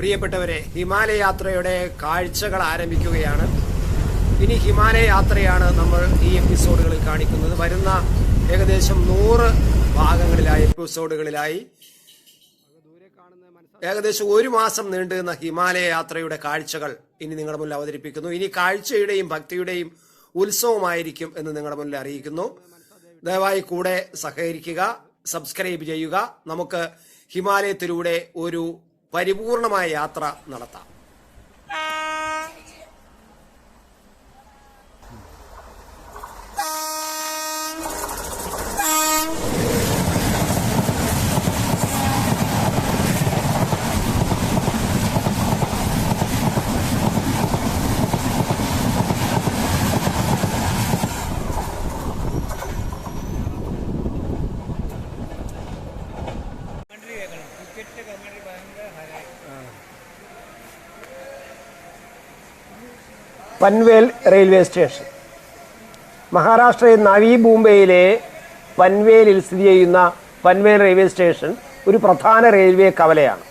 പ്രിയപ്പെട്ടവരെ, ഹിമാലയ യാത്രയുടെ കാഴ്ചകൾ ആരംഭിക്കുകയാണ്. ഇനി ഹിമാലയ യാത്രയാണ് നമ്മൾ ഈ എപ്പിസോഡുകളിൽ കാണിക്കുന്നത്. വരുന്ന ഏകദേശം 100 ഭാഗങ്ങളിലായി എപ്പിസോഡുകളിലായി ഏകദേശം 1 മാസം നീണ്ടുനിന്ന ഹിമാലയ യാത്രയുടെ കാഴ്ചകൾ ഇനി നിങ്ങളുടെ മുന്നിൽ അവതരിപ്പിക്കുന്നു. ഇനി കാഴ്ചയുടെയും ഭക്തിയുടെയും ഉത്സവമായിരിക്കും എന്ന് നിങ്ങളുടെ മുന്നിൽ അറിയിക്കുന്നു. ദയവായി കൂടെ സഹകരിക്കുക, സബ്സ്ക്രൈബ് ചെയ്യുക. നമുക്ക് ഹിമാലയത്തിലൂടെ ഒരു പരിപൂർണമായ യാത്ര നടത്താം. പൻവേൽ റെയിൽവേ സ്റ്റേഷൻ മഹാരാഷ്ട്രയിൽ നവി മുംബൈയിലെ പൻവേലിൽ സ്ഥിതി ചെയ്യുന്ന പൻവേൽ റെയിൽവേ സ്റ്റേഷൻ ഒരു പ്രധാന റെയിൽവേ കവലയാണ്.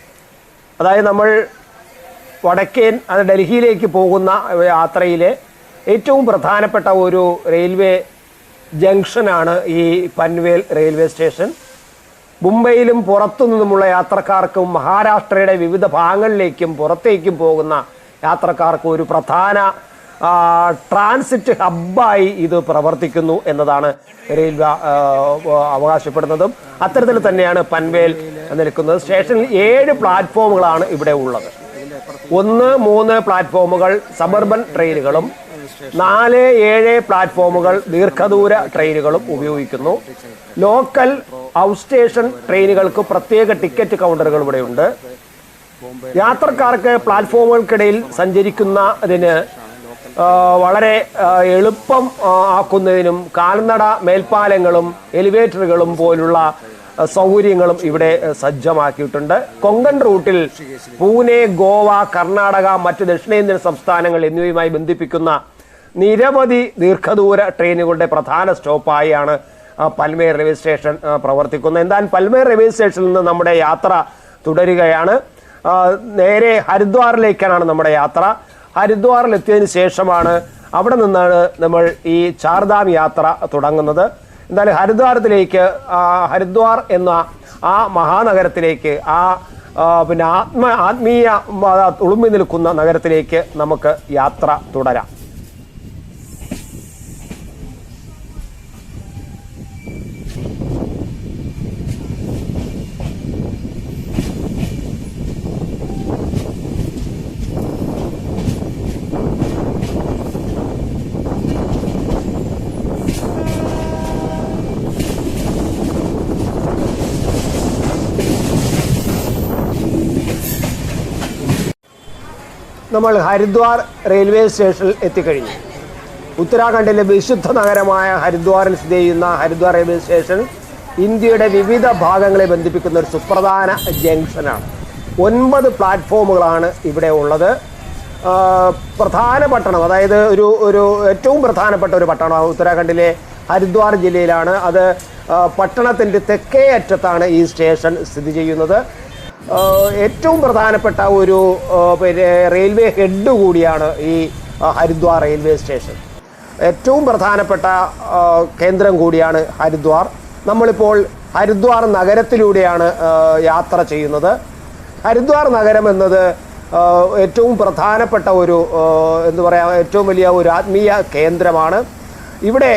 അതായത് നമ്മൾ വടക്കേൻ ഡൽഹിയിലേക്ക് പോകുന്ന യാത്രയിലെ ഏറ്റവും പ്രധാനപ്പെട്ട ഒരു റെയിൽവേ ജംഗ്ഷനാണ് ഈ പൻവേൽ റെയിൽവേ സ്റ്റേഷൻ. മുംബൈയിലും പുറത്തു നിന്നുമുള്ള യാത്രക്കാർക്കും മഹാരാഷ്ട്രയുടെ വിവിധ ഭാഗങ്ങളിലേക്കും പുറത്തേക്കും പോകുന്ന യാത്രക്കാർക്ക് ഒരു പ്രധാന ട്രാൻസിറ്റ് ഹബ്ബായി ഇത് പ്രവർത്തിക്കുന്നു എന്നതാണ് റെയിൽവേ അവകാശപ്പെടുന്നതും. അത്തരത്തിൽ തന്നെയാണ് പൻവേൽ നിൽക്കുന്നത്. സ്റ്റേഷനിൽ 7 പ്ലാറ്റ്ഫോമുകളാണ് ഇവിടെ ഉള്ളത്. 1, 3 പ്ലാറ്റ്ഫോമുകൾ സബർബൻ ട്രെയിനുകളും 4, 7 പ്ലാറ്റ്ഫോമുകൾ ദീർഘദൂര ട്രെയിനുകളും ഉപയോഗിക്കുന്നു. ലോക്കൽ ഔട്ട് സ്റ്റേഷൻ ട്രെയിനുകൾക്ക് പ്രത്യേക ടിക്കറ്റ് കൗണ്ടറുകൾ ഇവിടെയുണ്ട്. യാത്രക്കാർക്ക് പ്ലാറ്റ്ഫോമുകൾക്കിടയിൽ സഞ്ചരിക്കുന്നതിന് വളരെ എളുപ്പം ആക്കുന്നതിനും കാൽനട മേൽപ്പാലങ്ങളും എലിവേറ്ററുകളും പോലുള്ള സൗകര്യങ്ങളും ഇവിടെ സജ്ജമാക്കിയിട്ടുണ്ട്. കൊങ്കൺ റൂട്ടിൽ പൂനെ, ഗോവ, കർണാടക, മറ്റ് ദക്ഷിണേന്ത്യൻ സംസ്ഥാനങ്ങൾ എന്നിവയുമായി ബന്ധിപ്പിക്കുന്ന നിരവധി ദീർഘദൂര ട്രെയിനുകളുടെ പ്രധാന സ്റ്റോപ്പായാണ് പൻവേൽ റെയിൽവേ സ്റ്റേഷൻ പ്രവർത്തിക്കുന്നത്. എന്തായാലും പൻവേൽ റെയിൽവേ സ്റ്റേഷനിൽ നിന്ന് നമ്മുടെ യാത്ര തുടരുകയാണ്. നേരെ ഹരിദ്വാറിലേക്കാണ് നമ്മുടെ യാത്ര. ഹരിദ്വാറിൽ എത്തിയതിനു ശേഷമാണ് അവിടെ നിന്നാണ് നമ്മൾ ഈ ചാർധാം യാത്ര തുടങ്ങുന്നത്. എന്തായാലും ഹരിദ്വാർ എന്ന ആ മഹാനഗരത്തിലേക്ക്, ആത്മീയ തുളുമ്പി നിൽക്കുന്ന നഗരത്തിലേക്ക് നമുക്ക് യാത്ര തുടരാം. നമ്മൾ ഹരിദ്വാർ റെയിൽവേ സ്റ്റേഷനിൽ എത്തിക്കഴിഞ്ഞു. ഉത്തരാഖണ്ഡിലെ വിശുദ്ധ നഗരമായ ഹരിദ്വാറിൽ സ്ഥിതി ചെയ്യുന്ന ഹരിദ്വാർ റെയിൽവേ സ്റ്റേഷൻ ഇന്ത്യയുടെ വിവിധ ഭാഗങ്ങളെ ബന്ധിപ്പിക്കുന്ന ഒരു സുപ്രധാന ജംഗ്ഷനാണ്. 9 പ്ലാറ്റ്ഫോമുകളാണ് ഇവിടെ ഉള്ളത്. പ്രധാന പട്ടണം, അതായത് ഒരു ഏറ്റവും പ്രധാനപ്പെട്ട ഒരു പട്ടണം ഉത്തരാഖണ്ഡിലെ ഹരിദ്വാർ ജില്ലയിലാണ്. അത് പട്ടണത്തിൻ്റെ തെക്കേ അറ്റത്താണ് ഈ സ്റ്റേഷൻ സ്ഥിതി ചെയ്യുന്നത്. ഏറ്റവും പ്രധാനപ്പെട്ട ഒരു റെയിൽവേ ഹെഡ് കൂടിയാണ് ഈ ഹരിദ്വാർ റെയിൽവേ സ്റ്റേഷൻ. ഏറ്റവും പ്രധാനപ്പെട്ട കേന്ദ്രം കൂടിയാണ് ഹരിദ്വാർ. നമ്മളിപ്പോൾ ഹരിദ്വാർ നഗരത്തിലൂടെയാണ് യാത്ര ചെയ്യുന്നത്. ഹരിദ്വാർ നഗരം എന്നത് ഏറ്റവും പ്രധാനപ്പെട്ട ഒരു ഏറ്റവും വലിയ ഒരു ആത്മീയ കേന്ദ്രമാണ്. ഇവിടെ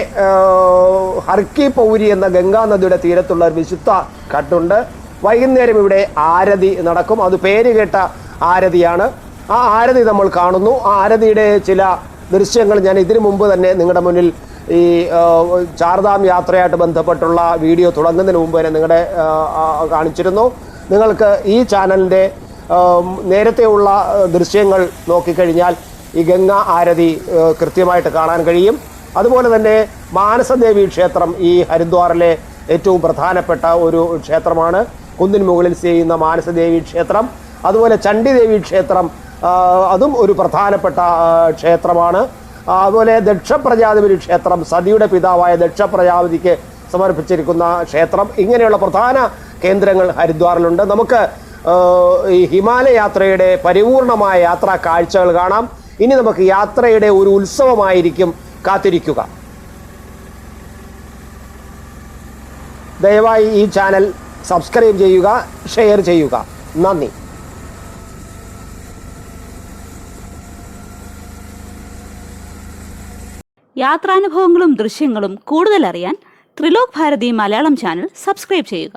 ഹർക്കി പൗരി എന്ന ഗംഗാ നദിയുടെ തീരത്തുള്ള ഒരു വിശുദ്ധ ഘട്ടുണ്ട്. വൈകുന്നേരം ഇവിടെ ആരതി നടക്കും. അത് പേരുകേട്ട ആരതിയാണ്. ആ ആരതി നമ്മൾ കാണുന്നു. ആ ആരതിയുടെ ചില ദൃശ്യങ്ങൾ ഞാൻ ഇതിനു മുമ്പ് തന്നെ നിങ്ങളുടെ മുന്നിൽ ഈ ചാർധാം യാത്രയായിട്ട് ബന്ധപ്പെട്ടുള്ള വീഡിയോ തുടങ്ങുന്നതിന് മുമ്പ് തന്നെ കാണിച്ചിരുന്നു. നിങ്ങൾക്ക് ഈ ചാനലിൻ്റെ നേരത്തെയുള്ള ദൃശ്യങ്ങൾ നോക്കിക്കഴിഞ്ഞാൽ ഈ ഗംഗാ ആരതി കൃത്യമായിട്ട് കാണാൻ കഴിയും. അതുപോലെ തന്നെ മാനസദേവി ക്ഷേത്രം ഈ ഹരിദ്വാറിലെ ഏറ്റവും പ്രധാനപ്പെട്ട ഒരു ക്ഷേത്രമാണ്. കുന്നിന് മുകളിൽ സ്ഥിതി ചെയ്യുന്ന മാനസദേവി ക്ഷേത്രം, അതുപോലെ ചണ്ഡിദേവി ക്ഷേത്രം, അതും ഒരു പ്രധാനപ്പെട്ട ക്ഷേത്രമാണ്. അതുപോലെ ദക്ഷ പ്രജാപതി ക്ഷേത്രം, സതിയുടെ പിതാവായ ദക്ഷ പ്രജാപതിക്ക് സമർപ്പിച്ചിരിക്കുന്ന ക്ഷേത്രം, ഇങ്ങനെയുള്ള പ്രധാന കേന്ദ്രങ്ങൾ ഹരിദ്വാറിലുണ്ട്. നമുക്ക് ഈ ഹിമാലയ യാത്രയുടെ പരിപൂർണമായ യാത്രാ കാഴ്ചകൾ കാണാം. ഇനി നമുക്ക് യാത്രയുടെ ഒരു ഉത്സവമായിരിക്കും കാത്തിരിക്കുക. ദയവായി ഈ ചാനൽ സബ്സ്ക്രൈബ് ചെയ്യുക, ഷെയർ ചെയ്യുക. നന്ദി. യാത്രാനുഭവങ്ങളും ദൃശ്യങ്ങളും കൂടുതൽ അറിയാൻ ത്രിലോക് ഭാരതി മലയാളം ചാനൽ സബ്സ്ക്രൈബ് ചെയ്യുക.